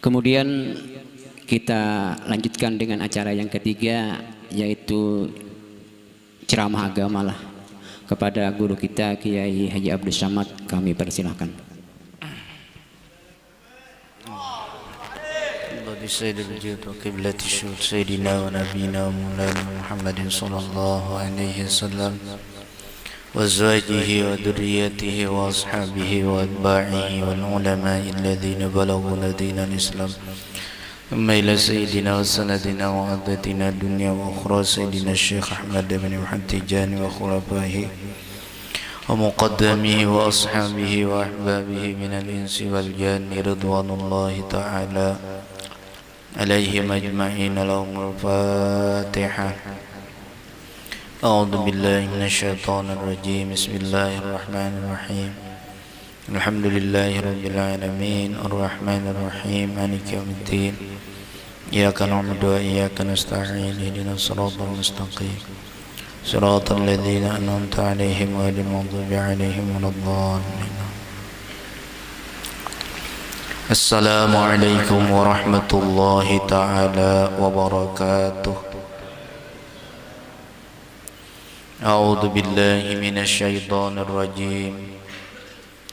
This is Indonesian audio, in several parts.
Kemudian kita lanjutkan dengan acara yang ketiga, yaitu ceramah agama lah kepada guru kita Kiai Haji Abdul Samad. Kami persilahkan. سيد الوجود وقبلة الشهود سيدنا ونبينا مولانا محمد صلى الله عليه وسلم وأزواجه وذريته وأصحابه وأتباعه والعلماء الذين بلغوا لدينا الإسلام ثم إلى سيدنا وسندنا وعدتنا الدنيا وأخرى سيدنا الشيخ أحمد بن محمد التجاني وخلفائه ومقدمه وأصحابه وأحبابه من الإنس والجن رضوان الله تعالى عليهم أجمعين. لهم الفاتحة. أعوذ بالله من الشيطان الرجيم. بسم الله الرحمن الرحيم. الحمد لله رب العالمين الرحمن الرحيم مالك يوم الدين إياك نعبد وإياك نستعين اهدنا الصراط المستقيم صراط الذين أنعمت عليهم غير المغضوب عليهم ولا الضالين. السلام عليكم ورحمة الله تعالى وبركاته. أعوذ بالله من الشيطان الرجيم.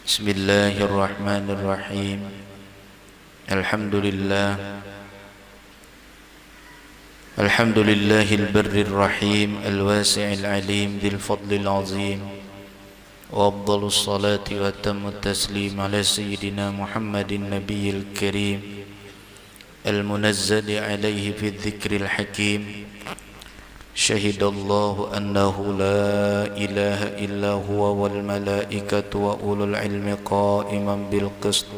بسم الله الرحمن الرحيم. الحمد لله البر الرحيم الواسع العليم ذي الفضل العظيم، وأفضل الصلاة وأتم التسليم على سيدنا محمد النبي الكريم المنزل عليه في الذكر الحكيم. شهد الله أنه لا إله إلا هو والملائكة وأولو العلم قائما بالقسط.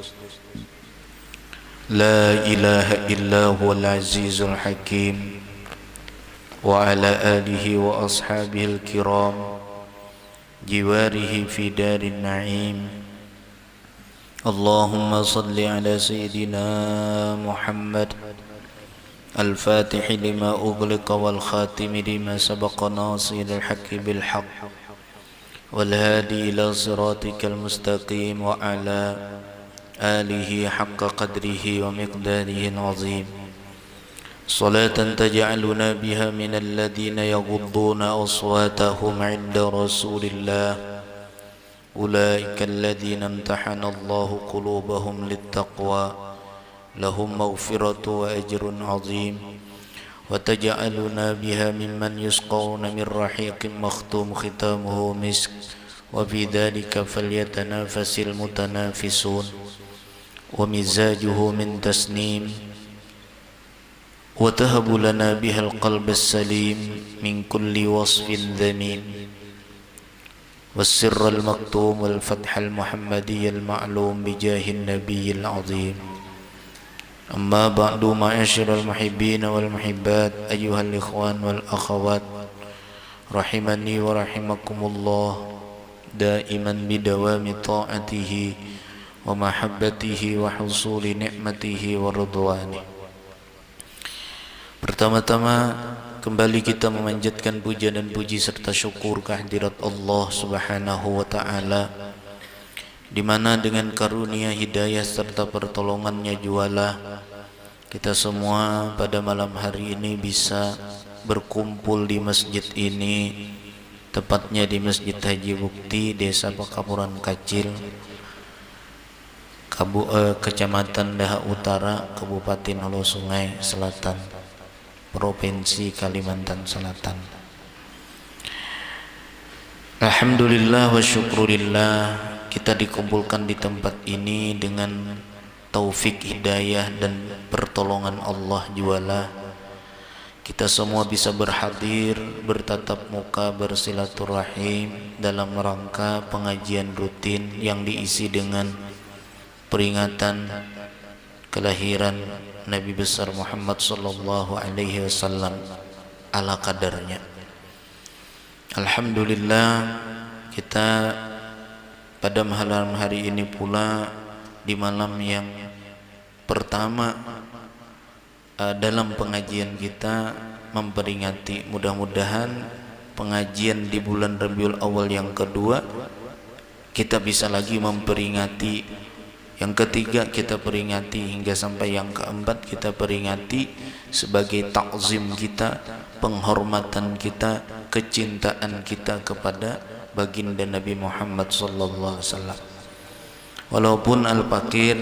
لا إله إلا هو العزيز الحكيم وعلى آله وأصحابه الكرام جواره في دار النعيم. اللهم صل على سيدنا محمد الفاتح لما أغلق والخاتم لما سبق ناصر الحق بالحق والهادي إلى صراطك المستقيم وعلى آله حق قدره ومقداره العظيم. صلاة تجعلنا بها من الذين يغضون أصواتهم عند رسول الله. أولئك الذين امتحن الله قلوبهم للتقوى لهم مغفرة وأجر عظيم. وتجعلنا بها ممن يسقون من رحيق مختوم ختامه مسك وفي ذلك فليتنافس المتنافسون. ومزاجه من تسنيم. وتهب لنا بها القلب السليم من كل وصف ذميم. والسر المكتوم والفتح المحمدي المعلوم بجاه النبي العظيم. أما بعد معاشر المحبين والمحبات أيها الإخوان والأخوات رحمني ورحمكم الله دائما بدوام طاعته ومحبته وحصول نعمته ورضوانه. Pertama-tama kembali kita memanjatkan puja dan puji serta syukur kehadirat Allah Subhanahu wa taala, di mana dengan karunia hidayah serta pertolongannya jualah kita semua pada malam hari ini bisa berkumpul di masjid ini, tepatnya di Masjid Haji Bukti, Desa Pakapuran Kacil, Kecamatan Daha Utara, Kabupaten Hulu Sungai Selatan, Provinsi Kalimantan Selatan. Alhamdulillah wa syukurillah, kita dikumpulkan di tempat ini dengan taufik hidayah dan pertolongan Allah jualah. Kita semua bisa berhadir, bertatap muka, bersilaturahim dalam rangka pengajian rutin yang diisi dengan peringatan kelahiran Nabi besar Muhammad sallallahu alaihi wasallam ala kadarnya. Alhamdulillah, kita pada malam hari ini pula di malam yang pertama dalam pengajian kita memperingati, mudah-mudahan pengajian di bulan Rabiul Awal yang kedua kita bisa lagi memperingati Yang ketiga kita peringati, hingga sampai yang keempat kita peringati sebagai takzim kita, penghormatan kita, kecintaan kita kepada baginda Nabi Muhammad sallallahu alaihi wasallam. Walaupun Al-Fakir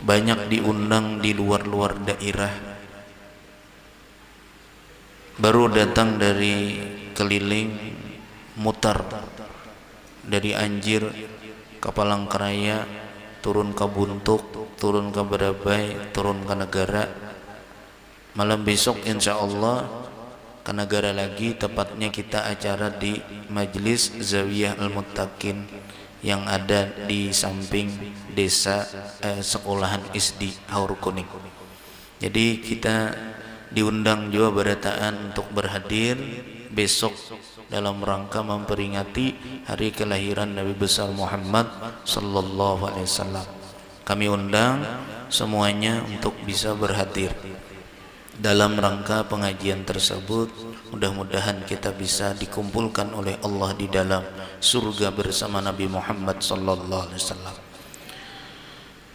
banyak diundang di luar-luar daerah, baru datang dari keliling, mutar dari Anjir ke Palangkaraya, turun ke Buntuk, turun ke Barabai, turun ke Negara. Malam besok insya Allah ke Negara lagi, tepatnya kita acara di Majelis Zawiyah Al-Muttaqin yang ada di samping desa sekolahan ISDI Haur Kuning. Jadi kita diundang juga berataan untuk berhadir besok dalam rangka memperingati hari kelahiran Nabi besar Muhammad sallallahu alaihi wasallam. Kami undang semuanya untuk bisa berhadir dalam rangka pengajian tersebut. Mudah-mudahan kita bisa dikumpulkan oleh Allah di dalam surga bersama Nabi Muhammad sallallahu alaihi wasallam.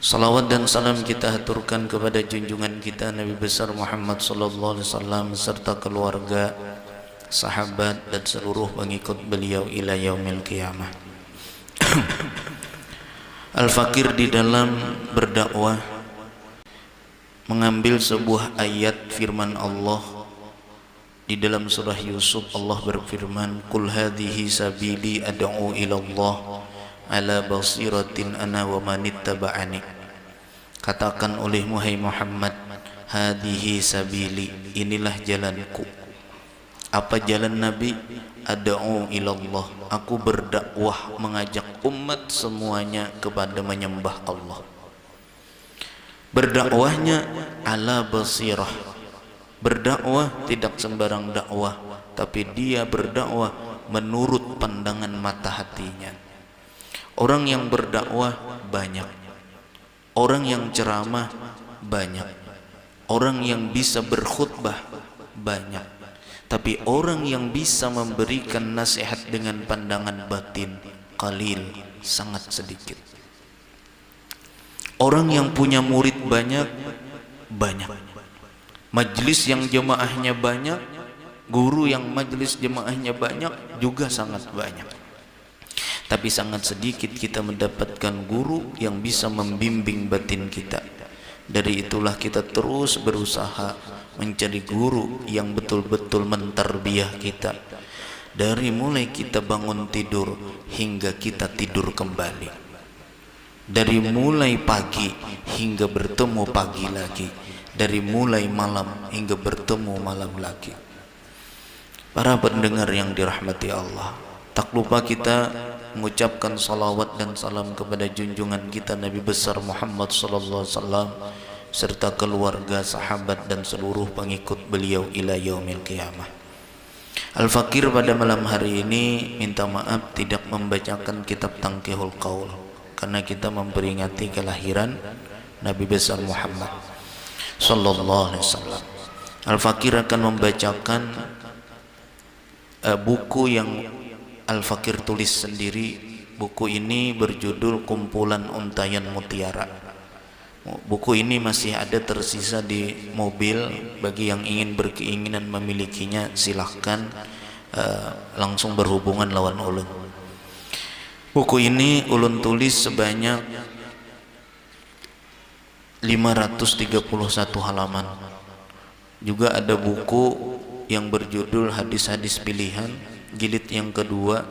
Salawat dan salam kita haturkan kepada junjungan kita Nabi besar Muhammad sallallahu alaihi wasallam serta keluarga, sahabat dan seluruh pengikut beliau ila yaumil qiyamah. Al-Fakir di dalam berdakwah mengambil sebuah ayat firman Allah di dalam surah Yusuf. Allah berfirman, "Qul hadhihi sabili ad'u ila Allah ala basiratin ana wa manittaba'ani." Katakan olehmu hai Muhammad, hadhihi sabili, inilah jalanku. Apa jalan Nabi? Ad'u ilallah, aku berdakwah mengajak umat semuanya kepada menyembah Allah. Berdakwahnya ala basirah. Berdakwah tidak sembarang dakwah, tapi dia berdakwah menurut pandangan mata hatinya. Orang yang berdakwah banyak, orang yang ceramah banyak, orang yang bisa berkhutbah banyak, tapi orang yang bisa memberikan nasihat dengan pandangan batin qalil, sangat sedikit. Orang yang punya murid banyak, majelis yang jemaahnya banyak, guru yang majelis jemaahnya banyak juga sangat banyak. Tapi sangat sedikit kita mendapatkan guru yang bisa membimbing batin kita. Dari itulah kita terus berusaha mencari guru yang betul-betul mentarbiyah kita, dari mulai kita bangun tidur hingga kita tidur kembali, dari mulai pagi hingga bertemu pagi lagi, dari mulai malam hingga bertemu malam lagi. Para pendengar yang dirahmati Allah, tak lupa kita mengucapkan salawat dan salam kepada junjungan kita Nabi besar Muhammad sallallahu alaihi wasallam serta keluarga, sahabat dan seluruh pengikut beliau ila yaumil qiyamah. Al-Fakir pada malam hari ini minta maaf tidak membacakan kitab Tangkihul Qaul karena kita memperingati kelahiran Nabi besar Muhammad sallallahu alaihi wasallam. Al-Fakir akan membacakan buku yang Al-Fakir tulis sendiri. Buku ini berjudul Kumpulan Untayan Mutiara. Buku ini masih ada tersisa di mobil. Bagi yang ingin berkeinginan memilikinya, silahkan langsung berhubungan lawan ulun. Buku ini ulun tulis sebanyak 531 halaman. Juga ada buku yang berjudul Hadis-hadis Pilihan, jilid yang kedua.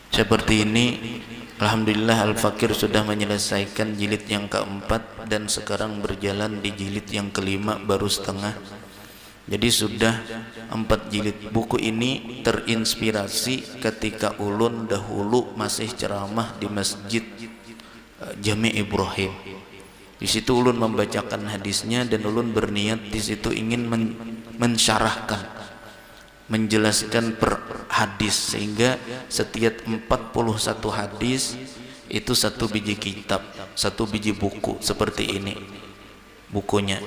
Seperti ini. Alhamdulillah Al-Fakir sudah menyelesaikan jilid yang keempat dan sekarang berjalan di jilid yang kelima, baru setengah. Jadi sudah 4 jilid. Buku ini terinspirasi ketika ulun dahulu masih ceramah di Masjid Jami' Ibrahim. Di situ ulun membacakan hadisnya dan ulun berniat di situ ingin mensyarahkan, menjelaskan per hadis, sehingga setiap 41 hadis itu 1 biji kitab, 1 biji buku. Seperti ini bukunya.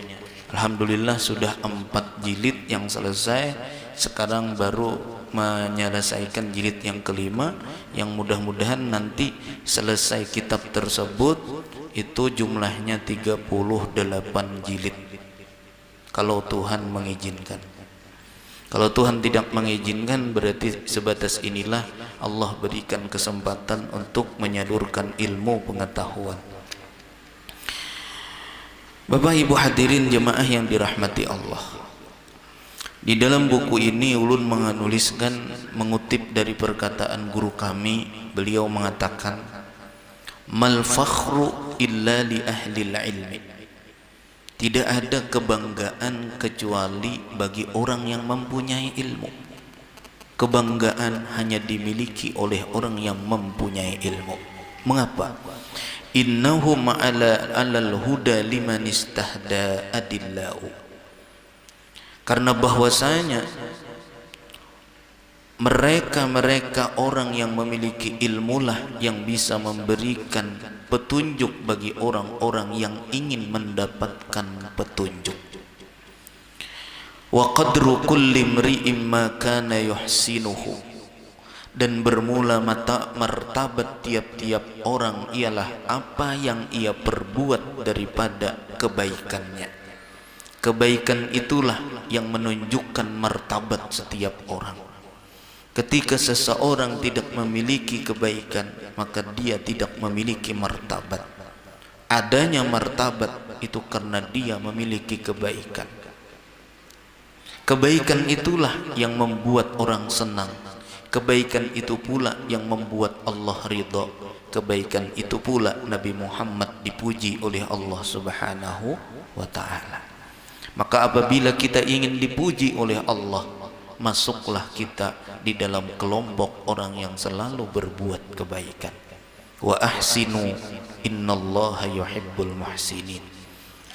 Alhamdulillah sudah 4 jilid yang selesai, sekarang baru menyelesaikan jilid yang kelima, yang mudah-mudahan nanti selesai kitab tersebut itu jumlahnya 38 jilid kalau Tuhan mengizinkan. Kalau Tuhan tidak mengizinkan, berarti sebatas inilah Allah berikan kesempatan untuk menyalurkan ilmu pengetahuan. Bapak Ibu hadirin jemaah yang dirahmati Allah, di dalam buku ini ulun menuliskan, mengutip dari perkataan guru kami. Beliau mengatakan, mal fakhru illa li ahlil ilmi. Tidak ada kebanggaan kecuali bagi orang yang mempunyai ilmu. Kebanggaan hanya dimiliki oleh orang yang mempunyai ilmu. Mengapa? Innahu ma'ala alal huda liman istahda adillahu. Karena bahwasanya mereka orang yang memiliki ilmulah yang bisa memberikan petunjuk bagi orang-orang yang ingin mendapatkan petunjuk. Wa qadru kulli imri'in ma kana yuhsinuhu. Dan bermula martabat tiap-tiap orang ialah apa yang ia perbuat daripada kebaikannya. Kebaikan itulah yang menunjukkan martabat setiap orang. Ketika seseorang tidak memiliki kebaikan, maka dia tidak memiliki martabat. Adanya martabat itu karena dia memiliki kebaikan. Kebaikan itulah yang membuat orang senang. Kebaikan itu pula yang membuat Allah ridha. Kebaikan itu pula Nabi Muhammad dipuji oleh Allah Subhanahu wa ta'ala. Maka apabila kita ingin dipuji oleh Allah, masuklah kita di dalam kelompok orang yang selalu berbuat kebaikan. Wa ahsinu innallaha yuhibbul muhsinin.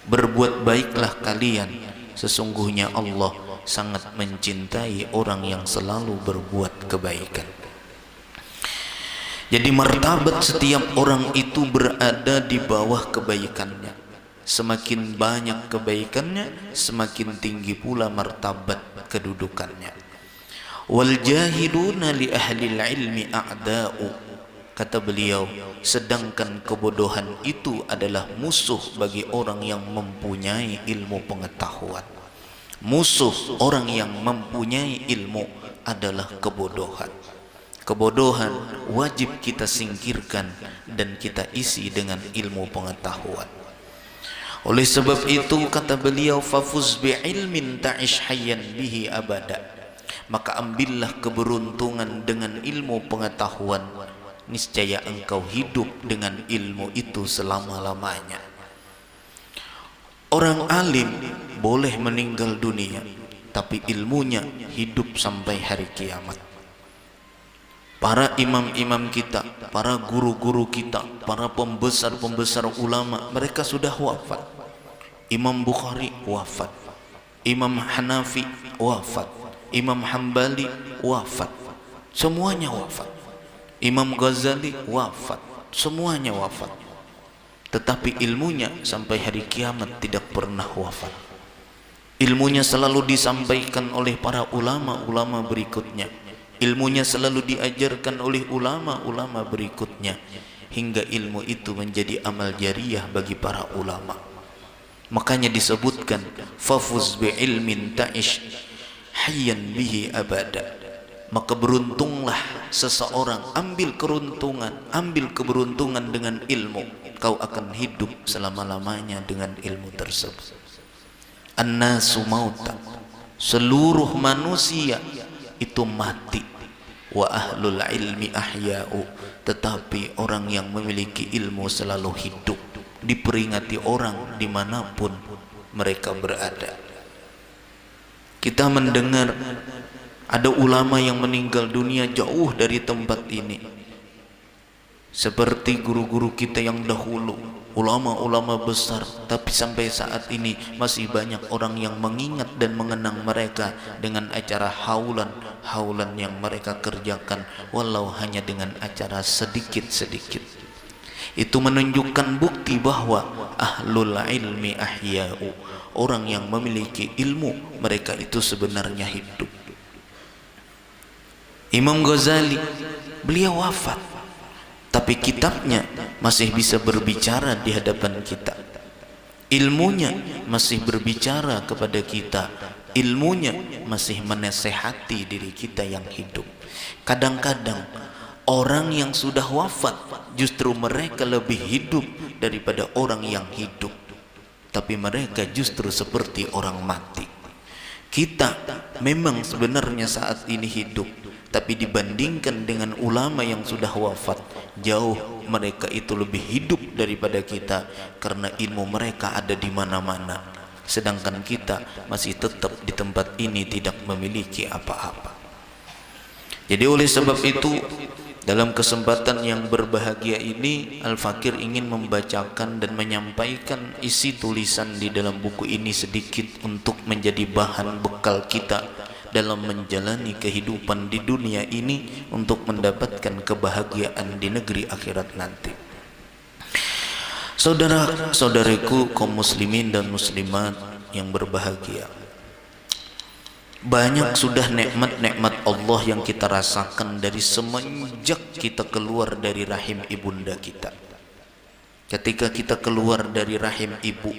Berbuat baiklah kalian, sesungguhnya Allah sangat mencintai orang yang selalu berbuat kebaikan. Jadi martabat setiap orang itu berada di bawah kebaikannya. Semakin banyak kebaikannya, semakin tinggi pula martabat kedudukannya. Wal jahiluna li ahli ilmi a'da'u. Kata beliau, sedangkan kebodohan itu adalah musuh bagi orang yang mempunyai ilmu pengetahuan. Musuh orang yang mempunyai ilmu adalah kebodohan. Kebodohan wajib kita singkirkan dan kita isi dengan ilmu pengetahuan. Oleh sebab itu kata beliau, fafuz bi ilmin ta'ish hayyan bihi abada. Maka ambillah keberuntungan dengan ilmu pengetahuan, niscaya engkau hidup dengan ilmu itu selama-lamanya. Orang alim boleh meninggal dunia, tapi ilmunya hidup sampai hari kiamat. Para imam-imam kita, para guru-guru kita, para pembesar-pembesar ulama, mereka sudah wafat. Imam Bukhari wafat, Imam Hanafi wafat, Imam Hambali wafat, semuanya wafat. Imam Ghazali wafat, semuanya wafat. Tetapi ilmunya sampai hari kiamat tidak pernah wafat. Ilmunya selalu disampaikan oleh para ulama-ulama berikutnya. Ilmunya selalu diajarkan oleh ulama-ulama berikutnya, hingga ilmu itu menjadi amal jariah bagi para ulama. Makanya disebutkan, fafuz bi ilmin ta'ish hayyan bihi abada. Maka beruntunglah seseorang, ambil keberuntungan dengan ilmu, kau akan hidup selama-lamanya dengan ilmu tersebut. An-nasu mauta, seluruh manusia itu mati. Wa ahlul ilmi ahya'u, tetapi orang yang memiliki ilmu selalu hidup, diperingati orang dimanapun mereka berada. Kita mendengar ada ulama yang meninggal dunia jauh dari tempat ini, seperti guru-guru kita yang dahulu, ulama-ulama besar, tapi sampai saat ini masih banyak orang yang mengingat dan mengenang mereka dengan acara haulan yang mereka kerjakan, walau hanya dengan acara sedikit-sedikit. Itu menunjukkan bukti bahwa ahlul ilmi ahya'u, orang yang memiliki ilmu mereka itu sebenarnya hidup. Imam Ghazali, beliau wafat, tapi kitabnya masih bisa berbicara di hadapan kita. Ilmunya masih berbicara kepada kita. Ilmunya masih menasehati diri kita yang hidup. Kadang-kadang orang yang sudah wafat justru mereka lebih hidup daripada orang yang hidup, tapi mereka justru seperti orang mati. Kita memang sebenarnya saat ini hidup, tapi dibandingkan dengan ulama yang sudah wafat, jauh mereka itu lebih hidup daripada kita, karena ilmu mereka ada di mana-mana, sedangkan kita masih tetap di tempat ini tidak memiliki apa-apa. Jadi oleh sebab itu, dalam kesempatan yang berbahagia ini, Al-Fakir ingin membacakan dan menyampaikan isi tulisan di dalam buku ini sedikit untuk menjadi bahan bekal kita dalam menjalani kehidupan di dunia ini untuk mendapatkan kebahagiaan di negeri akhirat nanti. Saudara-saudariku kaum muslimin dan muslimat yang berbahagia, banyak sudah nikmat-nikmat Allah yang kita rasakan dari semenjak kita keluar dari rahim ibunda kita. Ketika kita keluar dari rahim ibu,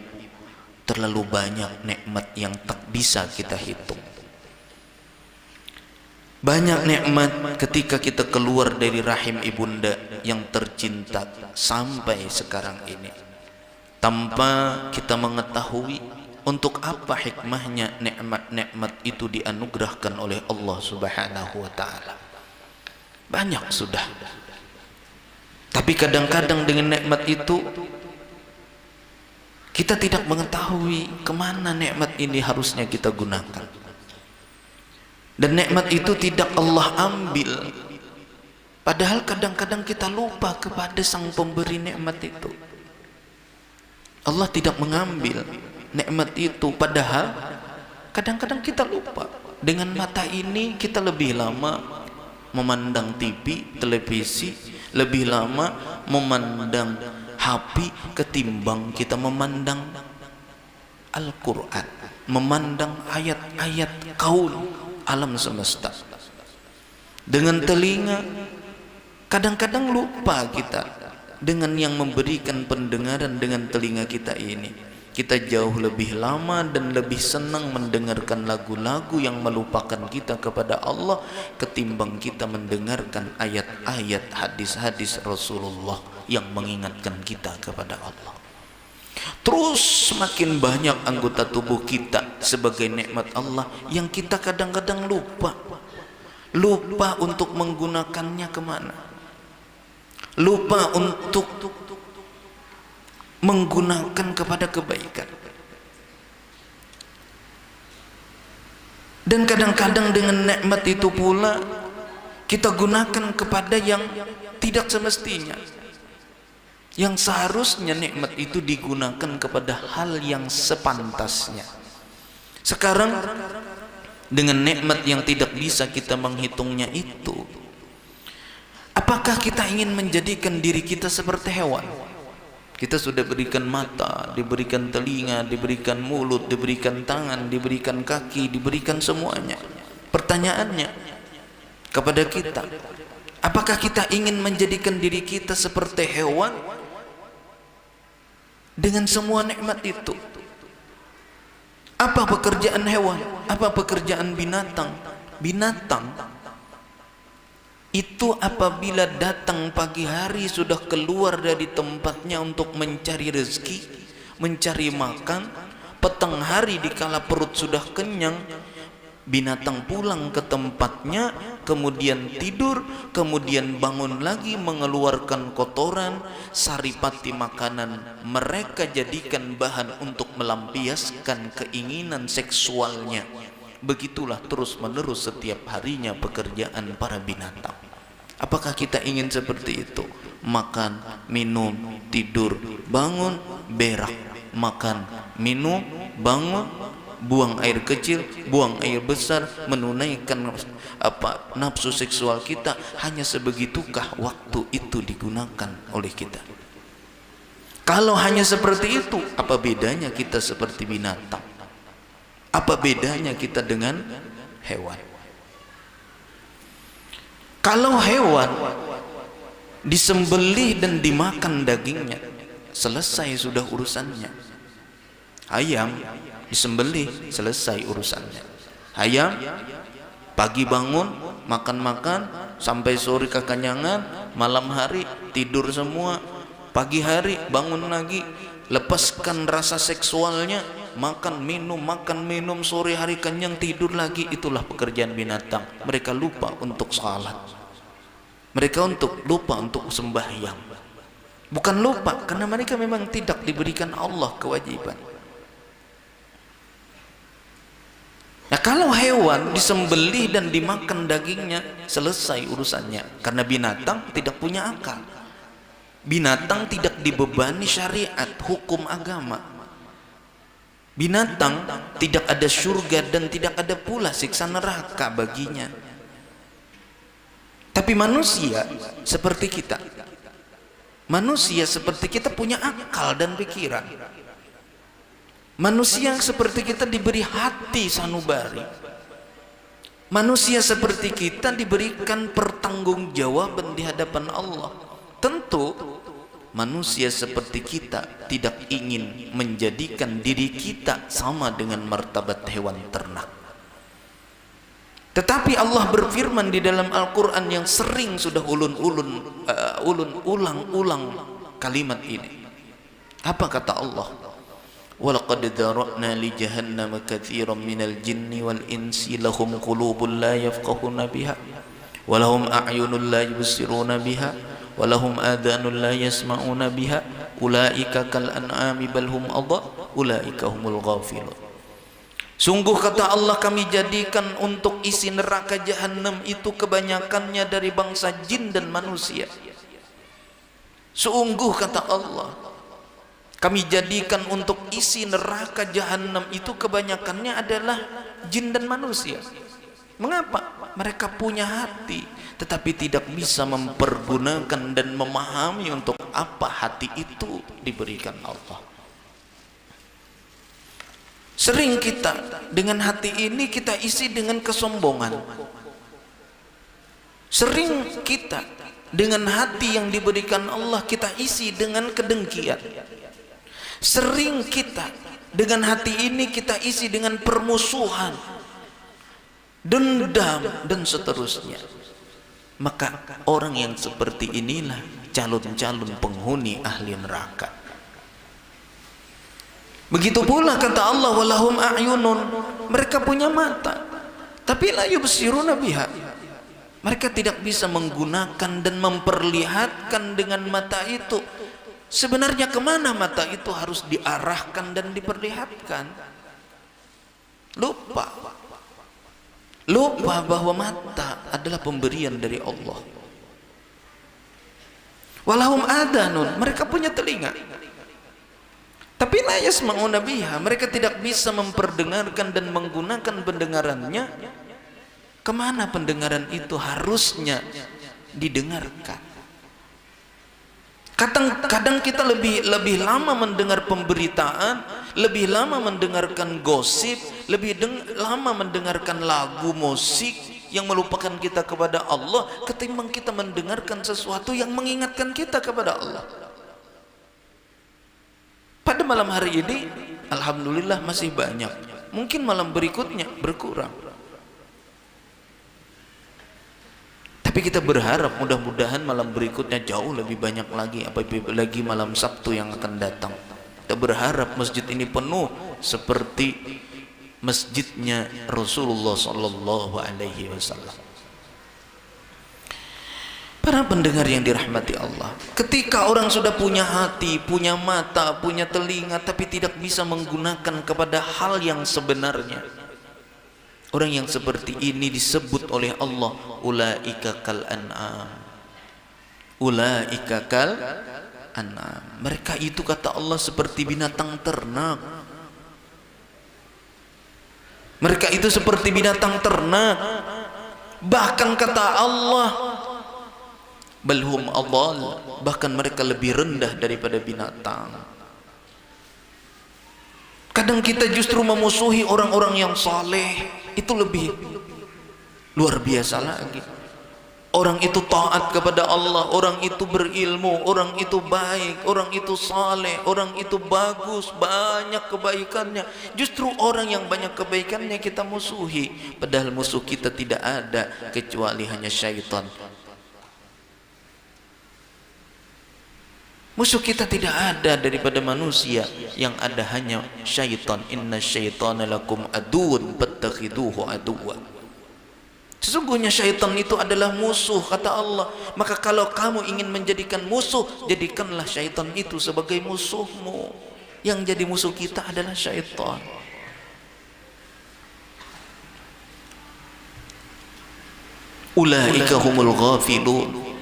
terlalu banyak nikmat yang tak bisa kita hitung. Banyak nikmat ketika kita keluar dari rahim ibunda yang tercinta sampai sekarang ini, tanpa kita mengetahui untuk apa hikmahnya nikmat-nikmat itu dianugerahkan oleh Allah Subhanahu wa taala. Banyak sudah. Tapi kadang-kadang dengan nikmat itu kita tidak mengetahui kemana nikmat ini harusnya kita gunakan. Dan nikmat itu tidak Allah ambil. Padahal kadang-kadang kita lupa kepada sang pemberi nikmat itu. Allah tidak mengambil nikmat itu, padahal kadang-kadang kita lupa. Dengan mata ini kita lebih lama memandang TV, televisi, lebih lama memandang HP ketimbang kita memandang Al-Quran, memandang ayat-ayat kaun alam semesta. Dengan telinga kadang-kadang lupa kita dengan yang memberikan pendengaran dengan telinga kita ini. Kita jauh lebih lama dan lebih senang mendengarkan lagu-lagu yang melupakan kita kepada Allah ketimbang kita mendengarkan ayat-ayat hadis-hadis Rasulullah yang mengingatkan kita kepada Allah. Terus semakin banyak anggota tubuh kita sebagai nikmat Allah yang kita kadang-kadang lupa untuk menggunakannya kemana, lupa untuk menggunakan kepada kebaikan. Dan kadang-kadang dengan nikmat itu pula kita gunakan kepada yang tidak semestinya, yang seharusnya nikmat itu digunakan kepada hal yang sepantasnya. Sekarang dengan nikmat yang tidak bisa kita menghitungnya itu, apakah kita ingin menjadikan diri kita seperti hewan? Kita sudah berikan mata, diberikan telinga, diberikan mulut, diberikan tangan, diberikan kaki, diberikan semuanya. Pertanyaannya kepada kita, apakah kita ingin menjadikan diri kita seperti hewan dengan semua nikmat itu? Apa pekerjaan hewan? Apa pekerjaan binatang? Binatang itu apabila datang pagi hari sudah keluar dari tempatnya untuk mencari rezeki, mencari makan. Petang hari dikala perut sudah kenyang, binatang pulang ke tempatnya, kemudian tidur, kemudian bangun lagi mengeluarkan kotoran, saripati makanan mereka jadikan bahan untuk melampiaskan keinginan seksualnya. Begitulah terus menerus setiap harinya pekerjaan para binatang. Apakah kita ingin seperti itu? Makan, minum, tidur, bangun, berak, makan, minum, bangun, buang air kecil, buang air besar, menunaikan nafsu seksual kita. Hanya sebegitukah waktu itu digunakan oleh kita? Kalau hanya seperti itu, apa bedanya kita seperti binatang? Apa bedanya kita dengan hewan? Kalau hewan disembelih dan dimakan dagingnya, selesai sudah urusannya. Ayam disembelih, selesai urusannya. Ayam pagi bangun makan-makan sampai sore kekenyangan, malam hari tidur semua, pagi hari bangun lagi, lepaskan rasa seksualnya, makan minum, sore hari kenyang, tidur lagi. Itulah pekerjaan binatang. Mereka lupa untuk salat, mereka lupa untuk sembahyang. Bukan lupa, karena mereka memang tidak diberikan Allah kewajiban. Nah, kalau hewan disembelih dan dimakan dagingnya, selesai urusannya. Karena binatang tidak punya akal, binatang tidak dibebani syariat, hukum agama. Binatang tidak ada surga dan tidak ada pula siksa neraka baginya. Tapi manusia seperti kita, manusia seperti kita punya akal dan pikiran. Manusia seperti kita diberi hati sanubari. Manusia seperti kita diberikan pertanggungjawaban di hadapan Allah. Tentu manusia seperti kita tidak ingin menjadikan diri kita sama dengan martabat hewan ternak. Tetapi Allah berfirman di dalam Al-Quran yang sering sudah ulang kalimat ini. Apa kata Allah? وَلَقَدْ ذَرَأْنَا لِجَهَنَّمَ كَثِيرًا مِنَ الْجِنِّ وَالْإِنسِ لَهُمْ قُلُوبٌ لَا يَفْقَهُونَ بِهَا وَلَهُمْ أَعْيُنٌ لَا يُبْصِرُونَ بِهَا وَلَهُمْ آذَانٌ لَا يَسْمَعُونَ بِهَا أُولَئِكَ كَالْأَنْعَامِ بَلْ هُمْ أَضَلُّ أُولَئِكَ هُمُ الْغَافِلُونَ. Sungguh kata Allah, kami jadikan untuk isi neraka jahanam itu kebanyakannya dari bangsa jin dan manusia. Sungguh kata Allah, kami jadikan untuk isi neraka jahanam itu kebanyakannya adalah jin dan manusia. Mengapa? Mereka punya hati, tetapi tidak bisa mempergunakan dan memahami untuk apa hati itu diberikan Allah. Sering kita dengan hati ini kita isi dengan kesombongan. Sering kita dengan hati yang diberikan Allah kita isi dengan kedengkian. Sering kita dengan hati ini kita isi dengan permusuhan, dendam dan seterusnya. Maka orang yang seperti inilah calon-calon penghuni ahli neraka. Begitu pula kata Allah, walahum a'yunun, mereka punya mata tapi la yubsiruna biha, mereka tidak bisa menggunakan dan memperlihatkan dengan mata itu. Sebenarnya kemana mata itu harus diarahkan dan diperlihatkan? Lupa bahwa mata adalah pemberian dari Allah. Walahum adanun, mereka punya telinga tapi la yasma'una biha, mereka tidak bisa memperdengarkan dan menggunakan pendengarannya. Kemana pendengaran itu harusnya didengarkan? Kadang kita lebih lama mendengar pemberitaan, lebih lama mendengarkan gosip, lebih lama mendengarkan lagu musik yang melupakan kita kepada Allah ketimbang kita mendengarkan sesuatu yang mengingatkan kita kepada Allah. Pada malam hari ini alhamdulillah masih banyak, mungkin malam berikutnya berkurang. Tapi kita berharap mudah-mudahan malam berikutnya jauh lebih banyak lagi, apalagi malam Sabtu yang akan datang. Kita berharap masjid ini penuh seperti masjidnya Rasulullah sallallahu alaihi wasallam. Para pendengar yang dirahmati Allah, ketika orang sudah punya hati, punya mata, punya telinga tapi tidak bisa menggunakan kepada hal yang sebenarnya, orang yang seperti ini disebut oleh Allah ulaika kal an'am. Ulaika kal an'am. Mereka itu kata Allah seperti binatang ternak. Mereka itu seperti binatang ternak. Bahkan kata Allah balhum adall, bahkan mereka lebih rendah daripada binatang. Kadang kita justru memusuhi orang-orang yang saleh, itu lebih luar biasa lagi. Orang itu taat kepada Allah, orang itu berilmu, orang itu baik, orang itu saleh, orang itu bagus, banyak kebaikannya. Justru orang yang banyak kebaikannya kita musuhi, padahal musuh kita tidak ada kecuali hanya syaitan. Musuh kita tidak ada daripada manusia, yang ada hanya syaitan. Inna syaitana lakum aduun fattakhiduhu aduwa. Sesungguhnya syaitan itu adalah musuh, kata Allah. Maka kalau kamu ingin menjadikan musuh, jadikanlah syaitan itu sebagai musuhmu. Yang jadi musuh kita adalah syaitan. Ulaika humul ghafilun.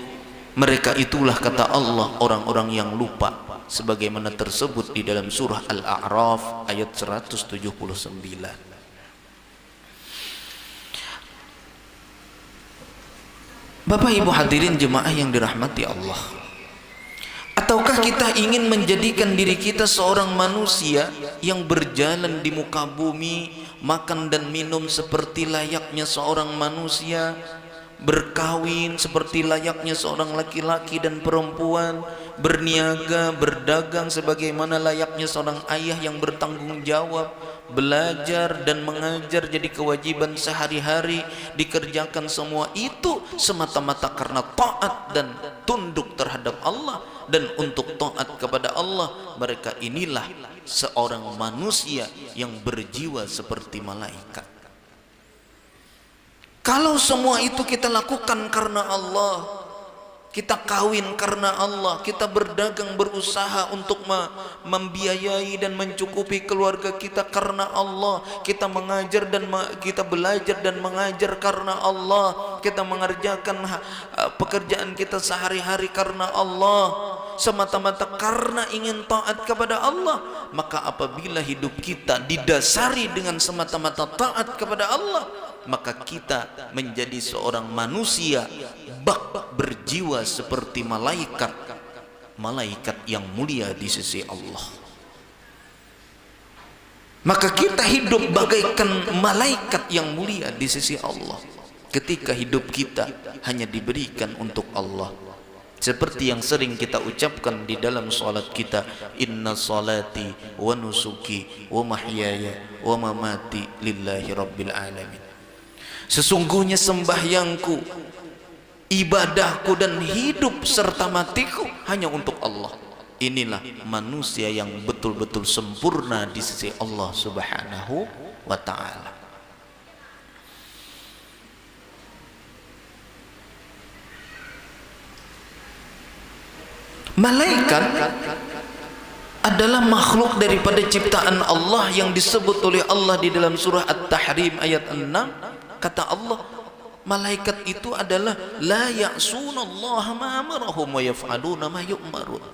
Mereka itulah, kata Allah, orang-orang yang lupa, sebagaimana tersebut di dalam surah Al-A'raf ayat 179. Bapak Ibu hadirin jemaah yang dirahmati Allah, ataukah kita ingin menjadikan diri kita seorang manusia yang berjalan di muka bumi, makan dan minum seperti layaknya seorang manusia, berkawin seperti layaknya seorang laki-laki dan perempuan, berniaga, berdagang sebagaimana layaknya seorang ayah yang bertanggung jawab, belajar dan mengajar jadi kewajiban sehari-hari, dikerjakan semua itu semata-mata karena taat dan tunduk terhadap Allah. Dan untuk taat kepada Allah, mereka inilah seorang manusia yang berjiwa seperti malaikat. Kalau semua itu kita lakukan karena Allah, kita kawin karena Allah, kita berdagang berusaha untuk membiayai dan mencukupi keluarga kita karena Allah, kita mengajar dan kita belajar dan mengajar karena Allah, kita mengerjakan pekerjaan kita sehari-hari karena Allah, semata-mata karena ingin taat kepada Allah. Maka apabila hidup kita didasari dengan semata-mata taat kepada Allah, maka kita menjadi seorang manusia bak berjiwa seperti malaikat, malaikat yang mulia di sisi Allah. Maka kita hidup bagaikan malaikat yang mulia di sisi Allah ketika hidup kita hanya diberikan untuk Allah. Seperti yang sering kita ucapkan di dalam salat kita, inna salati wa nusuki wa mahyaya wa mamati lillahi rabbil alamin. Sesungguhnya sembahyangku, ibadahku dan hidup serta matiku hanya untuk Allah. Inilah manusia yang betul-betul sempurna di sisi Allah Subhanahu wa ta'ala. Malaikat adalah makhluk daripada ciptaan Allah yang disebut oleh Allah di dalam surah At-Tahrim ayat 6. Kata Allah, malaikat itu adalah la ya'sunallaha ma amarahum wa yaf'aluna ma yu'marun.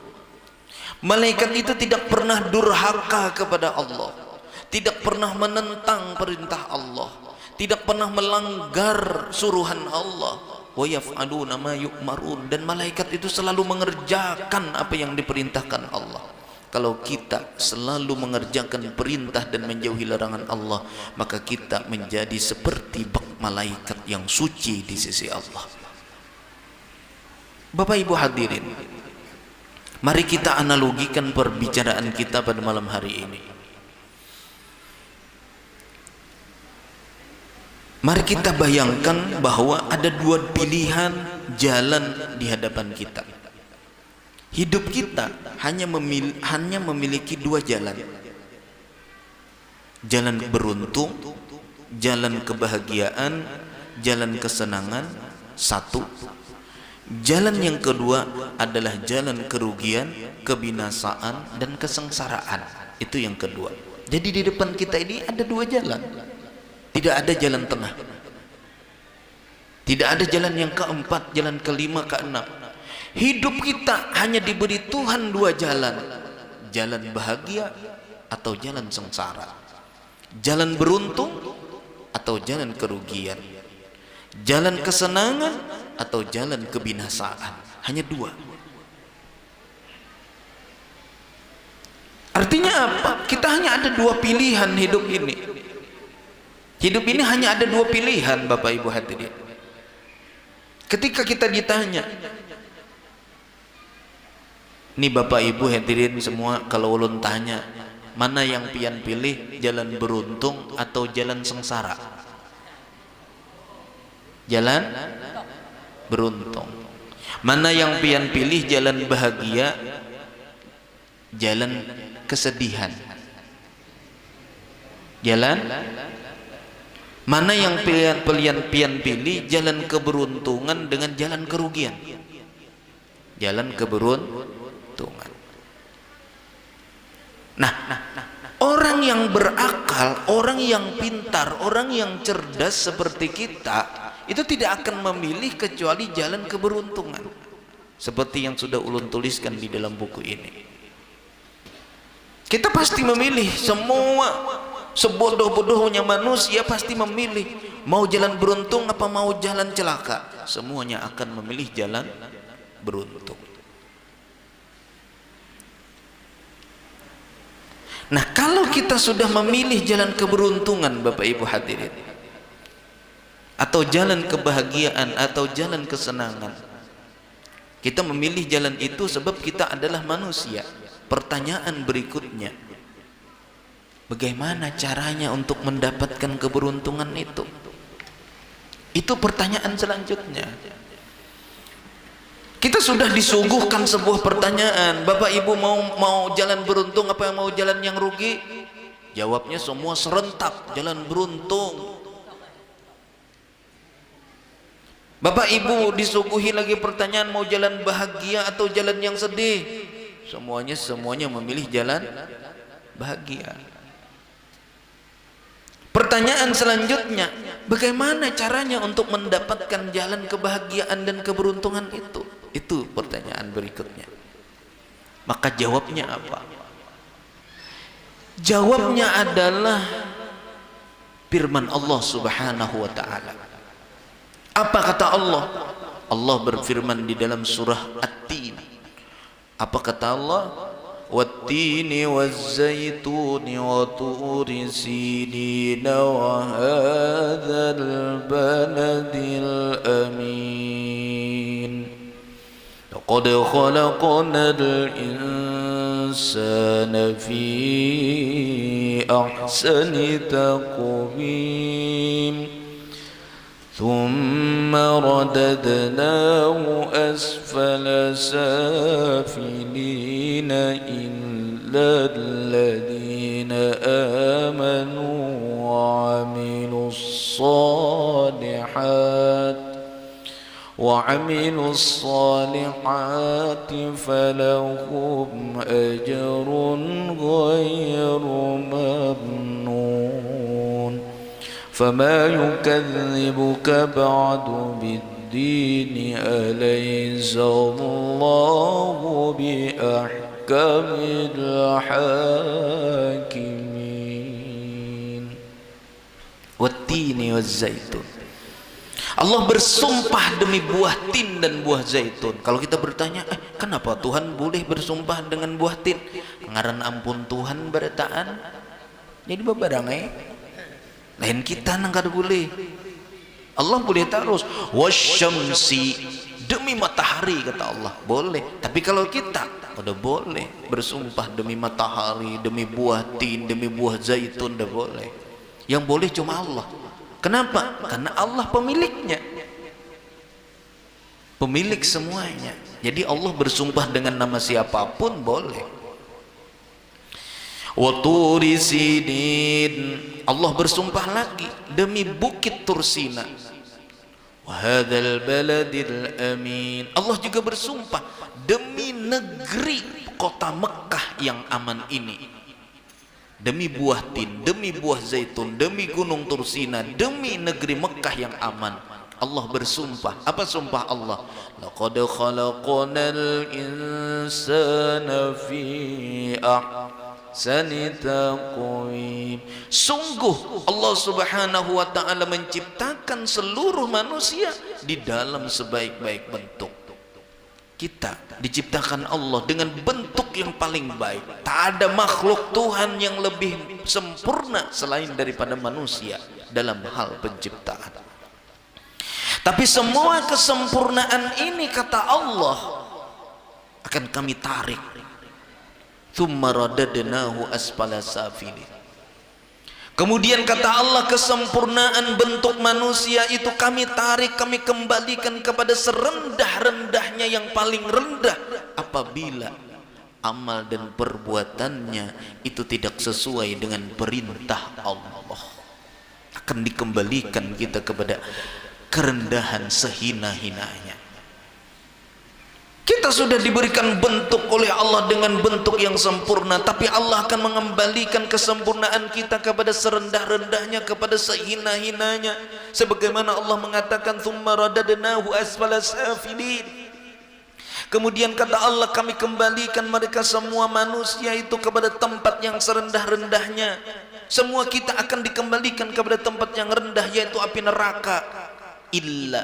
Malaikat itu tidak pernah durhaka kepada Allah, tidak pernah menentang perintah Allah, tidak pernah melanggar suruhan Allah. Wa yaf'aluna ma yu'marun. Dan malaikat itu selalu mengerjakan apa yang diperintahkan Allah. Kalau kita selalu mengerjakan perintah dan menjauhi larangan Allah, maka kita menjadi seperti malaikat yang suci di sisi Allah. Bapak Ibu hadirin, mari kita analogikan perbicaraan kita pada malam hari ini. Mari kita bayangkan bahwa ada dua pilihan jalan di hadapan kita. Hidup kita hanya memiliki dua jalan. Jalan beruntung, jalan kebahagiaan, jalan kesenangan, satu. Jalan yang kedua adalah jalan kerugian, kebinasaan, dan kesengsaraan. Itu yang kedua. Jadi di depan kita ini ada dua jalan. Tidak ada jalan tengah. Tidak ada jalan yang keempat, jalan kelima, keenam. Hidup kita hanya diberi Tuhan dua jalan. Jalan bahagia atau jalan sengsara. Jalan beruntung atau jalan kerugian. Jalan kesenangan atau jalan kebinasaan. Hanya dua. Artinya apa? Kita hanya ada dua pilihan hidup ini. Hidup ini hanya ada dua pilihan, Bapak Ibu hadirin. Ketika kita ditanya, nih Bapak Ibu hadirin semua, kalau ulun tanya, mana yang pian pilih, jalan beruntung atau jalan sengsara? Jalan beruntung. Mana yang pian pilih, jalan bahagia, jalan kesedihan? Jalan mana yang pian pilih, jalan keberuntungan dengan jalan kerugian? Jalan keberuntungan. Nah, orang yang berakal, orang yang pintar, orang yang cerdas seperti kita, itu tidak akan memilih kecuali jalan keberuntungan. Seperti yang sudah ulun tuliskan di dalam buku ini. Kita pasti memilih, semua sebodoh-bodohnya manusia pasti memilih mau jalan beruntung apa mau jalan celaka. Semuanya akan memilih jalan beruntung. Nah, kalau kita sudah memilih jalan keberuntungan Bapak Ibu hadirin, atau jalan kebahagiaan atau jalan kesenangan, kita memilih jalan itu sebab kita adalah manusia. Pertanyaan berikutnya, bagaimana caranya untuk mendapatkan keberuntungan itu? Itu pertanyaan selanjutnya. Kita sudah disuguhkan sebuah pertanyaan, Bapak Ibu mau jalan beruntung apa mau jalan yang rugi? Jawabnya semua serentak, jalan beruntung. Bapak Ibu disuguhi lagi pertanyaan, mau jalan bahagia atau jalan yang sedih? Semuanya memilih jalan bahagia. Pertanyaan selanjutnya, bagaimana caranya untuk mendapatkan jalan kebahagiaan dan keberuntungan itu? Itu pertanyaan berikutnya. Maka jawabnya apa? Jawabnya adalah firman Allah Subhanahu wa taala. Apa kata Allah? Allah berfirman di dalam surah At-Tin. Apa kata Allah? Wat-tini waz-zaytuni wa turi sinina wa hadzal baladil amin. Laqad khalaqnal insana fi ahsani taqwim. ثم رددناه أسفل سافلين إلا الذين آمنوا وعملوا الصالحات فلهم أجر غير ممنون فما يكذبك بعد بالدين أليس الله بأحكم الحاكمين والتين والزيتون. Allah bersumpah demi buah tin dan buah zaitun. Kalau kita bertanya, kenapa Tuhan boleh bersumpah dengan buah tin? Ngaran ampun Tuhan berataan. Jadi bebarangai lain kita nangkar boleh. Allah boleh terus wasyamsi, demi matahari kata Allah boleh. Tapi kalau kita udah boleh bersumpah demi matahari, demi buah tin, demi buah zaitun, udah boleh. Yang boleh cuma Allah. Kenapa? Karena Allah pemiliknya, pemilik semuanya. Jadi Allah bersumpah dengan nama siapapun boleh. Wa turi sinin, Allah bersumpah lagi demi bukit Tursina. Wa hadzal baladil amin, Allah juga bersumpah demi negeri kota Mekah yang aman ini. Demi buah tin, demi buah zaitun, demi gunung Tursina, demi negeri Mekah yang aman, Allah bersumpah. Apa sumpah Allah? Laqad khalaqnal insana fi ahsani taqwim. Sungguh Allah Subhanahu wa taala menciptakan seluruh manusia di dalam sebaik-baik bentuk. Kita diciptakan Allah dengan bentuk yang paling baik. Tak ada makhluk Tuhan yang lebih sempurna selain daripada manusia dalam hal penciptaan. Tapi semua kesempurnaan ini kata Allah akan kami tarik. Tsumma radadnahu asfala safilin. Kemudian kata Allah, kesempurnaan bentuk manusia itu kami tarik, kami kembalikan kepada serendah-rendahnya yang paling rendah apabila amal dan perbuatannya itu tidak sesuai dengan perintah Allah. Akan dikembalikan kita kepada kerendahan sehina-hinanya. Kita sudah diberikan bentuk oleh Allah dengan bentuk yang sempurna, tapi Allah akan mengembalikan kesempurnaan kita kepada serendah-rendahnya, kepada sehina-hinanya. Sebagaimana Allah mengatakan, "Tsumma radadnahu asfala safilin." Kemudian kata Allah, kami kembalikan mereka semua manusia itu kepada tempat yang serendah-rendahnya. Semua kita akan dikembalikan kepada tempat yang rendah, yaitu api neraka. Illa,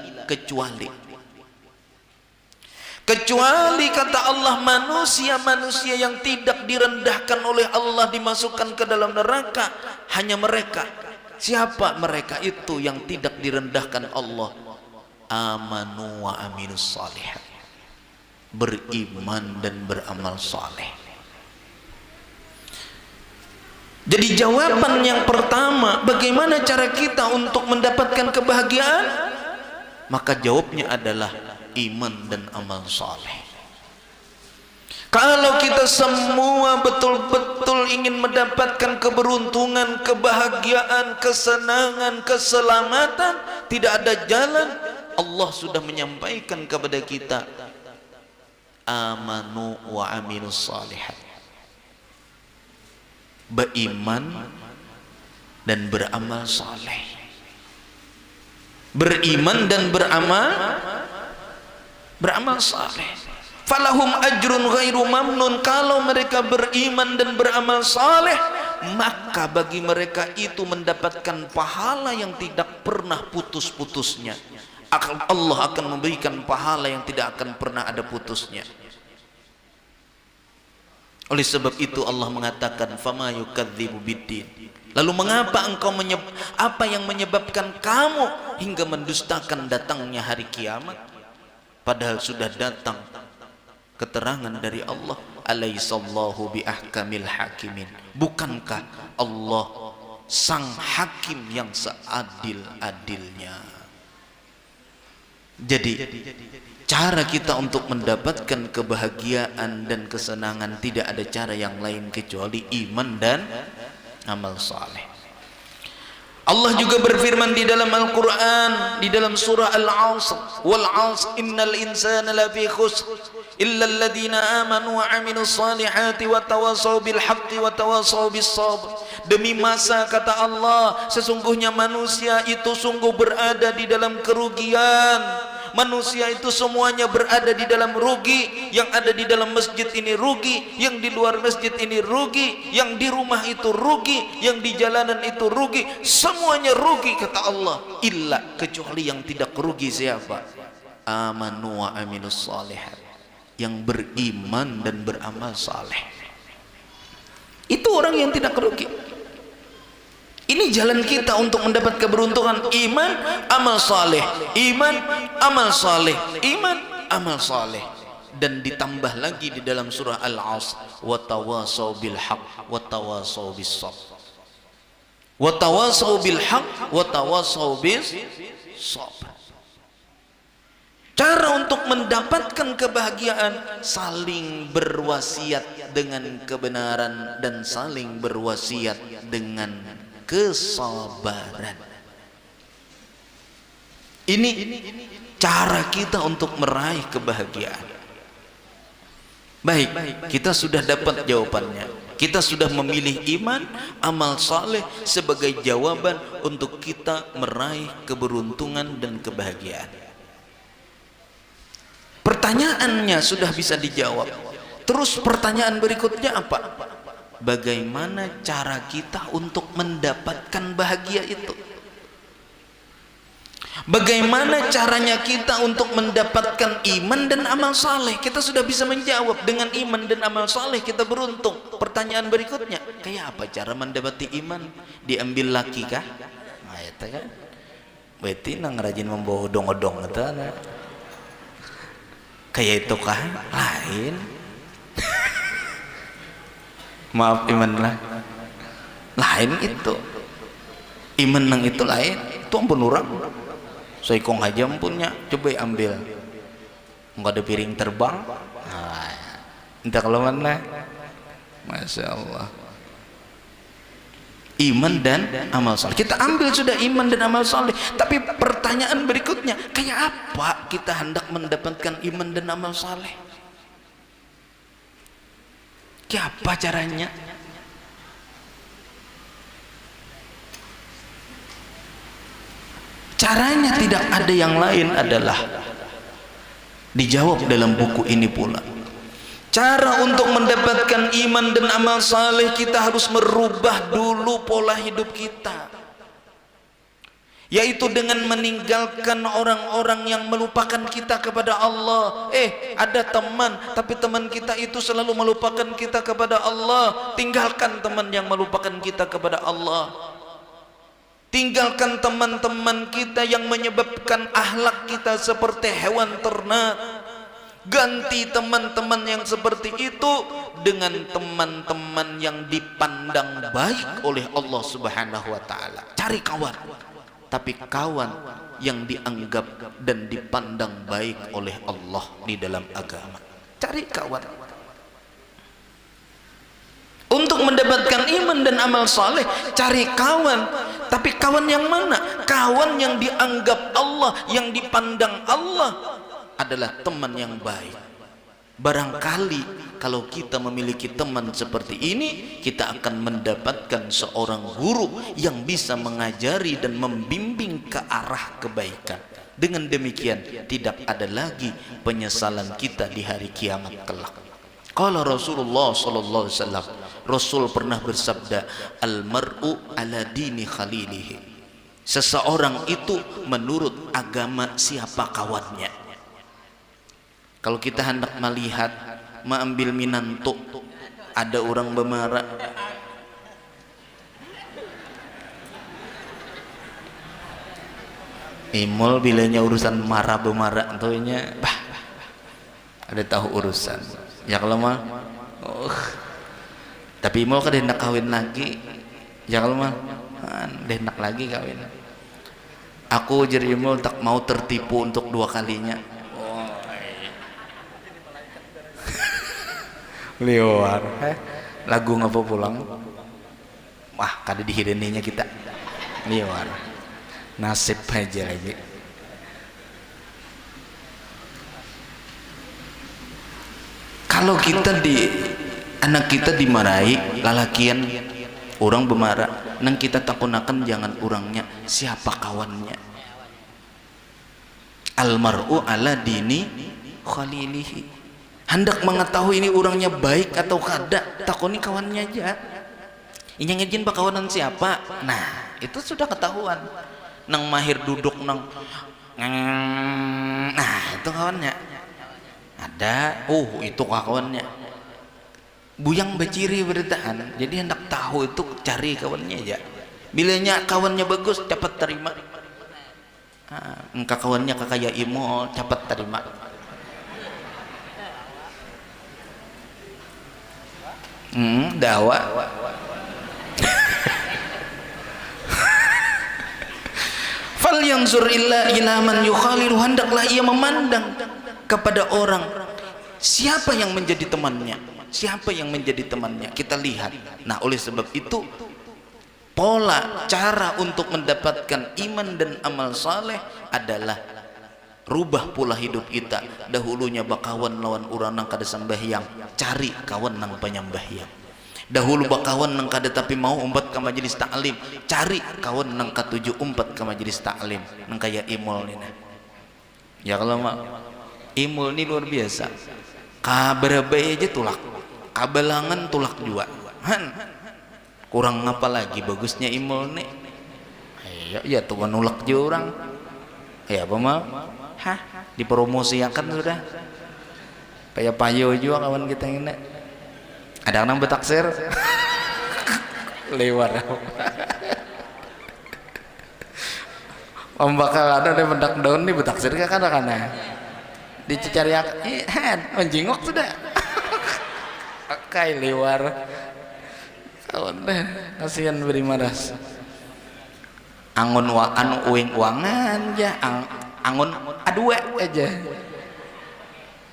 kecuali kata Allah, manusia-manusia yang tidak direndahkan oleh Allah dimasukkan ke dalam neraka. Hanya mereka. Siapa mereka itu yang tidak direndahkan Allah? Amanu wa aminus salihat, beriman dan beramal saleh. Jadi jawaban yang pertama, bagaimana cara kita untuk mendapatkan kebahagiaan? Maka jawabnya adalah iman dan amal saleh. Kalau kita semua betul-betul ingin mendapatkan keberuntungan, kebahagiaan, kesenangan, keselamatan, tidak ada jalan. Allah sudah menyampaikan kepada kita, amanu wa aminus salihat, beriman dan beramal saleh. Beriman dan beramal saleh. Falahum ajrun ghairu mamnun. Kalau mereka beriman dan beramal saleh, maka bagi mereka itu mendapatkan pahala yang tidak pernah putus-putusnya. Allah akan memberikan pahala yang tidak akan pernah ada putusnya. Oleh sebab itu Allah mengatakan, fama yukadzibu biddin. Lalu mengapa engkau apa yang menyebabkan kamu hingga mendustakan datangnya hari kiamat? Padahal sudah datang keterangan dari Allah, alaihissallahu biahkamil hakimin. Bukankah Allah sang hakim yang seadil-adilnya? Jadi cara kita untuk mendapatkan kebahagiaan dan kesenangan tidak ada cara yang lain kecuali iman dan amal saleh. Allah juga berfirman di dalam Al-Quran, di dalam surah Al-Asr, wal 'asr innal insana lafi khusr illa alladhina amanu wa 'amilus salihati wa tawassaw bil haqqi wa tawassaw bis sabr. Demi masa, kata Allah, sesungguhnya manusia itu sungguh berada di dalam kerugian. Manusia itu semuanya berada di dalam rugi. Yang ada di dalam masjid ini rugi, yang di luar masjid ini rugi, yang di rumah itu rugi, yang di jalanan itu rugi. Semuanya rugi, kata Allah. Illa, kecuali yang tidak rugi siapa? Amanu wa aminus salihat, yang beriman dan beramal saleh. Itu orang yang tidak rugi. Ini jalan kita untuk mendapat keberuntungan. Iman, amal saleh. Iman, amal saleh. Iman, amal saleh. Dan ditambah lagi di dalam surah Al-Asr, wa tawasaw bil haqq wa tawasaw bis sabr. Wa tawasaw bil haqq wa tawasaw bis sabr. Cara untuk mendapatkan kebahagiaan, saling berwasiat dengan kebenaran dan saling berwasiat dengan kesabaran. Ini cara kita untuk meraih kebahagiaan. Baik, kita sudah dapat jawabannya. Kita sudah memilih iman, amal saleh sebagai jawaban untuk kita meraih keberuntungan dan kebahagiaan. Pertanyaannya sudah bisa dijawab. Terus pertanyaan berikutnya apa? Bagaimana cara kita untuk mendapatkan bahagia itu? Bagaimana caranya kita untuk mendapatkan iman dan amal saleh? Kita sudah bisa menjawab, dengan iman dan amal saleh kita beruntung. Pertanyaan berikutnya, kayak apa cara mendapati iman? Diambil laki kah? Nah, itu kan. berarti nang rajin membawa odong-odong itu kayak itu kah lain. Maaf iman lah lain itu iman nang itu lain itu ampun orang soikong aja punya coba ambil nggak ada piring terbang entah kalau mana. Masya Allah, iman dan amal saleh kita ambil sudah, iman dan amal saleh. Tapi pertanyaan berikutnya, kayak apa kita hendak mendapatkan iman dan amal saleh? Kayak apa caranya? Caranya tidak ada yang lain, adalah dijawab dalam buku ini pula. Cara untuk mendapatkan iman dan amal saleh, kita harus merubah dulu pola hidup kita, yaitu dengan meninggalkan orang-orang yang melupakan kita kepada Allah. Ada teman, tapi teman kita itu selalu melupakan kita kepada Allah. Tinggalkan teman yang melupakan kita kepada Allah. Tinggalkan teman-teman kita yang menyebabkan akhlak kita seperti hewan ternak. Ganti teman-teman yang seperti itu dengan teman-teman yang dipandang baik oleh Allah Subhanahu wa taala. Cari kawan, tapi kawan yang dianggap dan dipandang baik oleh Allah di dalam agama. Cari kawan untuk mendapatkan iman dan amal saleh. Cari kawan, tapi kawan yang mana? Kawan yang dianggap Allah, yang dipandang Allah adalah teman yang baik. Barangkali kalau kita memiliki teman seperti ini, kita akan mendapatkan seorang guru yang bisa mengajari dan membimbing ke arah kebaikan. Dengan demikian tidak ada lagi penyesalan kita di hari kiamat kelak. Qala Rasulullah sallallahu alaihi wasallam, Rasul pernah bersabda, al-mar'u ala dini khalilihi. Seseorang itu menurut agama siapa kawannya. Kalau kita hendak melihat, mengambil minantuk, ada orang bemara, imol bilanya urusan marah bemara, tentunya ada tahu urusan. Ya kalau mah, tapi imol kan hendak kawin lagi, ya kalau mah, hendak lagi kawin. Aku jadi imol tak mau tertipu untuk dua kalinya. Liwar lagu ngapa pulang, wah kada dihideninya kita liwar, nasib aja lagi. Kalau kita anak kita dimarahi lalakian orang bemarah, nang kita takunakan jangan orangnya, siapa kawannya. Almar'u ala dini khalilihi. Hendak mengetahui ini orangnya baik atau kada, takuni kawannya aja. Ini ngejin bakawanan siapa? Nah, itu sudah ketahuan. Nang mahir duduk nang, nah itu kawannya. Ada, itu kawannya. Buyang baciri bertahan. Jadi hendak tahu itu cari kawannya aja. Bilanya kawannya bagus, cepat terima. Engkau kawannya kakaya imol, cepat terima. Dawa fal yanzur illa ila man yukhalilu, hendaklah ia memandang kepada orang siapa yang menjadi temannya, siapa yang menjadi temannya, kita lihat. Nah, oleh sebab itu pola cara untuk mendapatkan iman dan amal saleh adalah rubah pola hidup kita. Dahulunya bakawan lawan urang nang kada sembahyang, cari kawan nang penyembahyang. Dahulu bakawan nang kada tapi mau umpat ke majelis taklim, cari kawan nang katuju umpat ke majelis taklim, nang kaya imul ni. Ya kalau mak imul ni luar biasa. Kaberabai aja tulak, kabelangan tulak juga. Kurang apa lagi bagusnya imul ni. Ya tuh nulak je orang. Ya apa mal? Dipromosikan sudah. Kayak payo juga kawan kita ini. Ada orang betaksir lewat. bakal ada mendak daun nih betaksir ka kana dicariak menjingok sudah kai liwar kawan deh kasihan beri maras angun anu uing uangan ya angun adua aja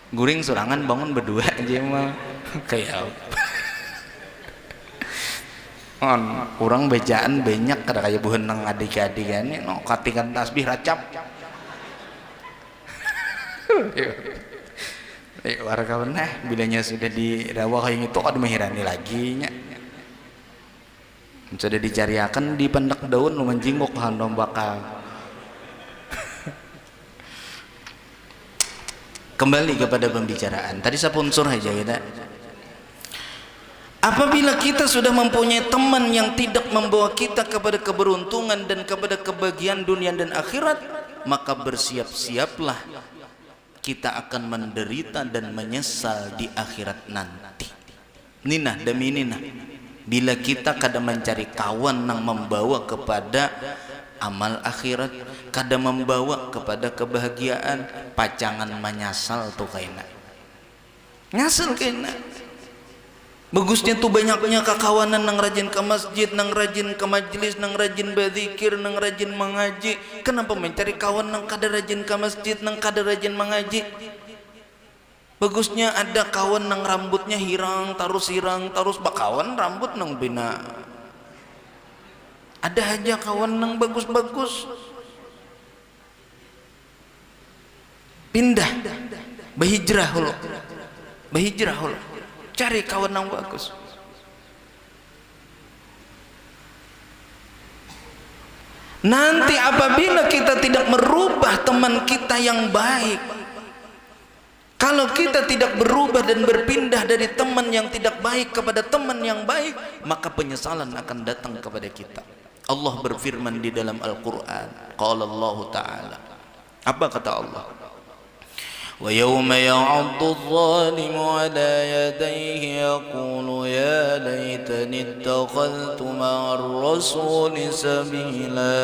guring surangan bangun berdua aja mah kayak orang bejaan banyak kada kayak buhenang adik-adikannya no katikan tasbih racap warga benar bilanya sudah dirawah kayak gitu kada menghirani lagi nya sudah dicariakan di pendak daun lu menjingok handom bakal kembali kepada pembicaraan tadi sapunsur aja kita. Apabila kita sudah mempunyai teman yang tidak membawa kita kepada keberuntungan dan kepada kebahagiaan dunia dan akhirat, maka bersiap-siaplah kita akan menderita dan menyesal di akhirat nanti. Ninah demi ninah, bila kita kadang mencari kawan yang membawa kepada amal akhirat, kadang membawa kepada kebahagiaan, pacangan menyesal tuh kayaknya nyesal kayaknya. Bagusnya tuh banyaknya kekawanan nang rajin ke masjid, nang rajin ke majlis, nang rajin berzikir, nang rajin mengaji. Kenapa mencari kawan nang kada rajin ke masjid, nang kada rajin mengaji? Bagusnya ada kawan nang rambutnya hirang terus bakawan rambut nang bina. Ada aja kawan nang bagus-bagus. Pindah, berhijrah hulu. Cari kawan yang bagus. Nanti apabila kita tidak merubah teman kita yang baik, kalau kita tidak berubah dan berpindah dari teman yang tidak baik kepada teman yang baik, maka penyesalan akan datang kepada kita. Allah berfirman di dalam Al-Quran, qala Allah Ta'ala, apa kata Allah? وَيَوْمَ يَعَضُّ الظَّالِمُ عَلَى يَدَيْهِ يَقُولُ يَا لَيْتَنِي اتَّخَذْتُ مَعَ الرَّسُولِ سَبِيلًا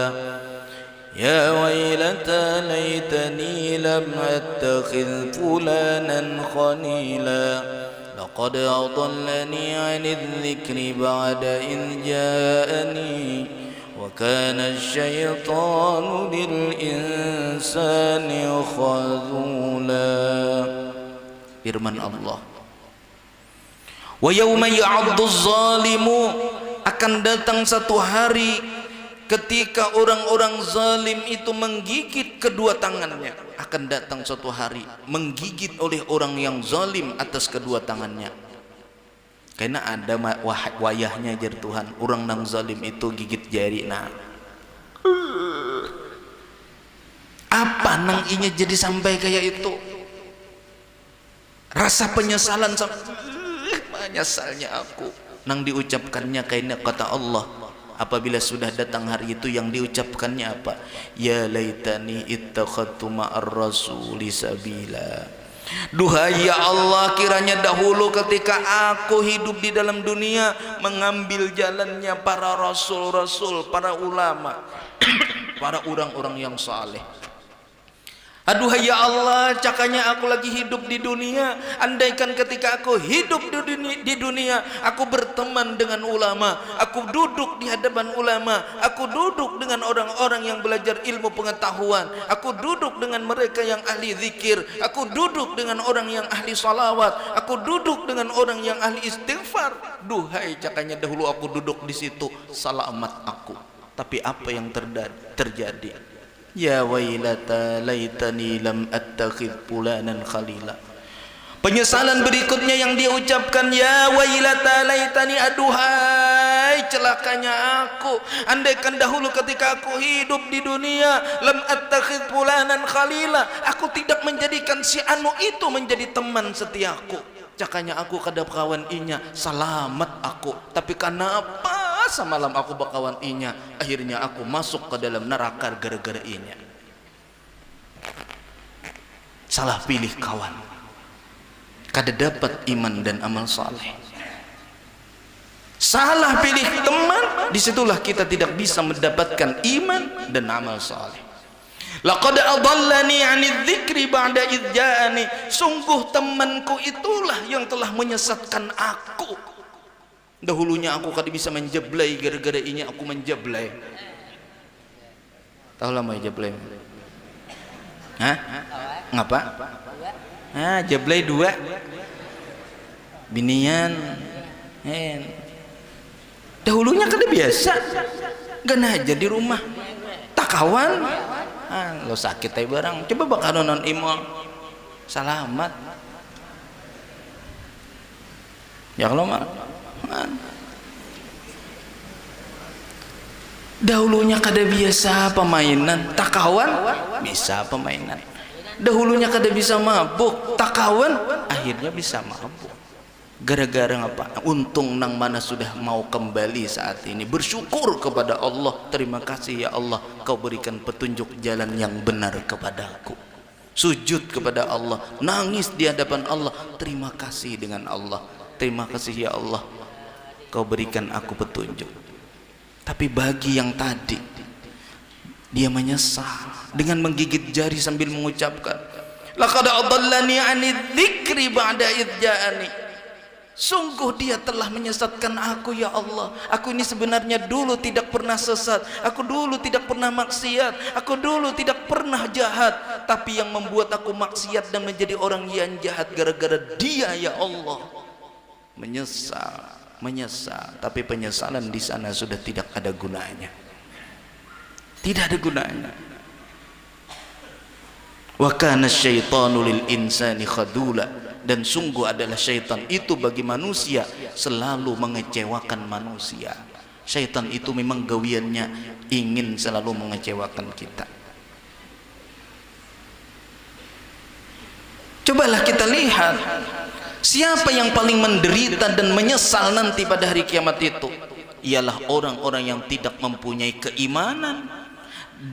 يَا وَيْلَتَى لَيْتَنِي لَمْ أَتَّخِذْ فُلَانًا خَلِيلًا لَقَدْ أَضَلَّنِي عَنِ الذِّكْرِ بَعْدَ إِذْ جَاءَنِي وَكَانَ الشَّيْطَانُ لِلْإِنسَانِ خَذُولًا. Firman Allah, wa yauma ya'addu zalimu, akan datang satu hari ketika orang-orang zalim itu menggigit kedua tangannya. Akan datang suatu hari menggigit oleh orang yang zalim atas kedua tangannya. Karena ada wayahnya jar Tuhan, orang nang zalim itu gigit jari. Nah, apa nang inya jadi sampai kayak itu? Rasa penyesalan sampai menyesalnya aku nang diucapkannya kayaknya kata Allah. Apabila sudah datang hari itu yang diucapkannya apa? Ya laitani ittakhadtu ma'ar rasuli sabila. Duhai ya Allah, kiranya dahulu ketika aku hidup di dalam dunia mengambil jalannya para rasul-rasul, para ulama, para orang-orang yang saleh. Aduhai ya Allah, cakanya aku lagi hidup di dunia, andaikan ketika aku hidup di dunia aku berteman dengan ulama, aku duduk di hadapan ulama, aku duduk dengan orang-orang yang belajar ilmu pengetahuan, aku duduk dengan mereka yang ahli zikir, aku duduk dengan orang yang ahli salawat, aku duduk dengan orang yang ahli istighfar. Duhai, cakanya dahulu aku duduk di situ, selamat aku. Tapi apa yang terjadi? Ya wailata laitani lam attakhidh fulanan khalila. Penyesalan berikutnya yang dia ucapkan, ya wailata laitani, aduhai celakanya aku, andaikan dahulu ketika aku hidup di dunia lam attakhidh fulanan khalila, aku tidak menjadikan si anu itu menjadi teman setiaku. Cakanya aku kadap kawan inya, selamat aku. Tapi kenapa semalam aku bakawan inya, akhirnya aku masuk ke dalam neraka gara-gara inya. Salah pilih kawan, kada dapat iman dan amal saleh. Salah pilih teman, disitulah kita tidak bisa mendapatkan iman dan amal saleh. Laqad adallani 'anidz dzikri ba'da idz ja'ani. Sungguh temanku itulah yang telah menyesatkan aku. Dahulunya aku kada bisa menjeblai, gara-gara ini aku menjeblai. Tahu lah mau jeblai? Hah? Ngapa? Jeblai 2 binian. Dahulunya kada biasa. Gana aja di rumah. Tak kawan. Lo sakit aja barang. Coba bakal non imol. Salamat. Ya kalau mah. Dahulunya kada biasa pemainan, tak kawan bisa pemainan. Dahulunya kada bisa mabuk, tak kawan akhirnya bisa mabuk. Gara-gara apa? Untung nang mana sudah mau kembali saat ini. Bersyukur kepada Allah. Terima kasih ya Allah, kau berikan petunjuk jalan yang benar kepadaku. Sujud kepada Allah, nangis di hadapan Allah. Terima kasih dengan Allah. Terima kasih ya Allah, kau berikan aku petunjuk. Tapi bagi yang tadi, dia menyesal dengan menggigit jari sambil mengucapkan, laqad adallani 'anidz dzikri ba'da idz ja'ani. Sungguh dia telah menyesatkan aku ya Allah. Aku ini sebenarnya dulu tidak pernah sesat. Aku dulu tidak pernah maksiat. Aku dulu tidak pernah jahat. Tapi yang membuat aku maksiat dan menjadi orang yang jahat gara-gara dia ya Allah. Menyesal, tapi penyesalan di sana sudah tidak ada gunanya. Tidak ada gunanya. Wa kana syaitanu lil insani khadula. Dan sungguh adalah syaitan itu bagi manusia selalu mengecewakan manusia. Syaitan itu memang gawiannya ingin selalu mengecewakan kita. Cobalah kita lihat, siapa yang paling menderita dan menyesal nanti pada hari kiamat itu? Ialah orang-orang yang tidak mempunyai keimanan,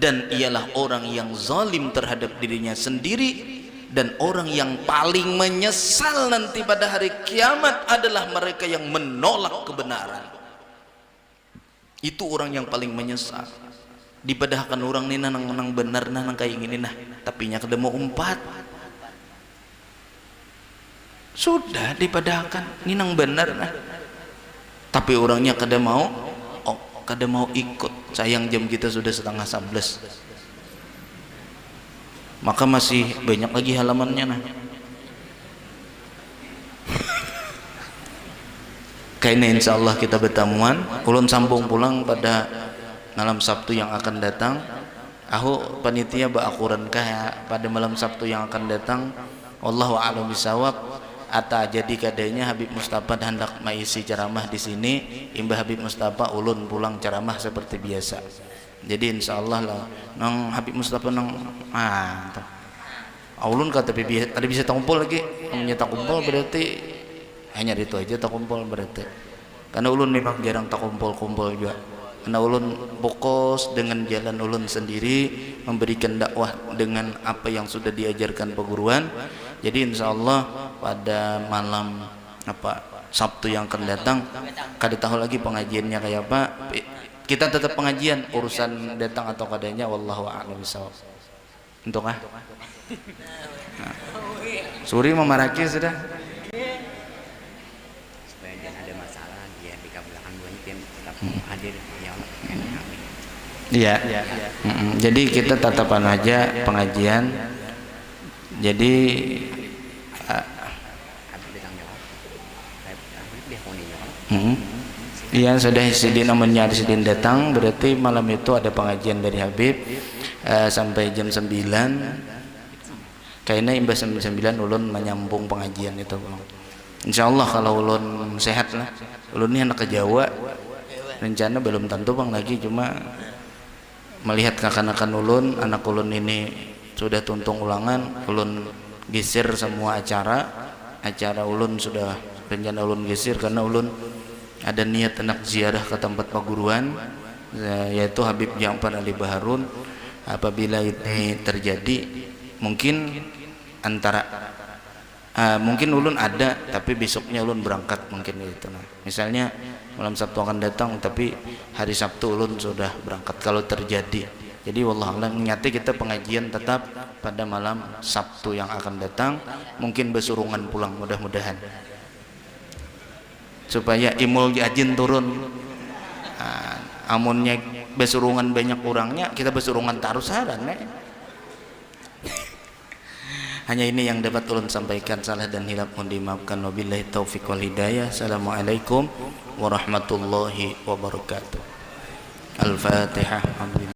dan ialah orang yang zalim terhadap dirinya sendiri. Dan orang yang paling menyesal nanti pada hari kiamat adalah mereka yang menolak kebenaran. Itu orang yang paling menyesal. Dipadahkan orang ini nang benar nang kayak gini nah, tapi nya kada mau umpat. Sudah dipadahkan ini nang benar nah, tapi orangnya kada mau, kada mau ikut. Sayang jam kita sudah 10:30. Maka masih banyak lagi halamannya nah. Kayaknya insya Allah kita bertemuan. Ulun sambung pulang pada malam Sabtu yang akan datang. Aku panitia baakuran kah pada malam Sabtu yang akan datang. Wallahu a'lam bishawab. Ata jadi kadanya Habib Mustafa hendak mengisi ceramah di sini. Imbah Habib Mustafa ulun pulang ceramah seperti biasa. Jadi insya Allah lah nang Habib Mustafa nang ulun kata ada bisa takumpul lagi. Namanya takumpul berarti hanya itu aja takumpul berarti. Karena ulun memang jarang takumpul-kumpul juga. Karena ulun fokus dengan jalan ulun sendiri, memberikan dakwah dengan apa yang sudah diajarkan peguruan. Jadi insya Allah pada malam Sabtu yang akan datang, kada tahu lagi pengajiannya kayak apa. Kita tetap pengajian, urusan datang atau kadanya wallahu a'lam bishawab. Untuk Suri memaraki sudah. Supaya jangan ada masalah dia di kabulakan buahnya dia tetap hadir ya Allah. Iya. Jadi kita tatapan aja pengajian. Jadi iya sudah Sidin namanya Sidin datang, berarti malam itu ada pengajian dari Habib sampai jam 9. Kayaknya imbas jam 9 ulun menyambung pengajian itu. Insya Allah kalau ulun sehat lah. Ulun ini anak ke Jawa, rencana belum tentu bang lagi, cuma melihat kakak-kakak ulun, anak ulun ini sudah tuntung ulangan, ulun geser semua acara ulun sudah rencana ulun geser karena ulun ada niat anak ziarah ke tempat perguruan yaitu Habib Ja'far Ali Baharun. Apabila ini terjadi mungkin mungkin ulun ada tapi besoknya ulun berangkat mungkin itu nah. Misalnya malam Sabtu akan datang tapi hari Sabtu ulun sudah berangkat kalau terjadi. Jadi wallahu a'lam, nyata kita pengajian tetap pada malam Sabtu yang akan datang, mungkin besurungan pulang mudah-mudahan supaya imul jajin turun. Amunnya besurungan banyak orangnya, kita besurungan taruh saran Hanya ini yang dapat ulun sampaikan, salah dan hilaf mohon dimaafkan. Wabillahi taufiq wal hidayah. Assalamualaikum warahmatullahi wabarakatuh. Al-Fatihah.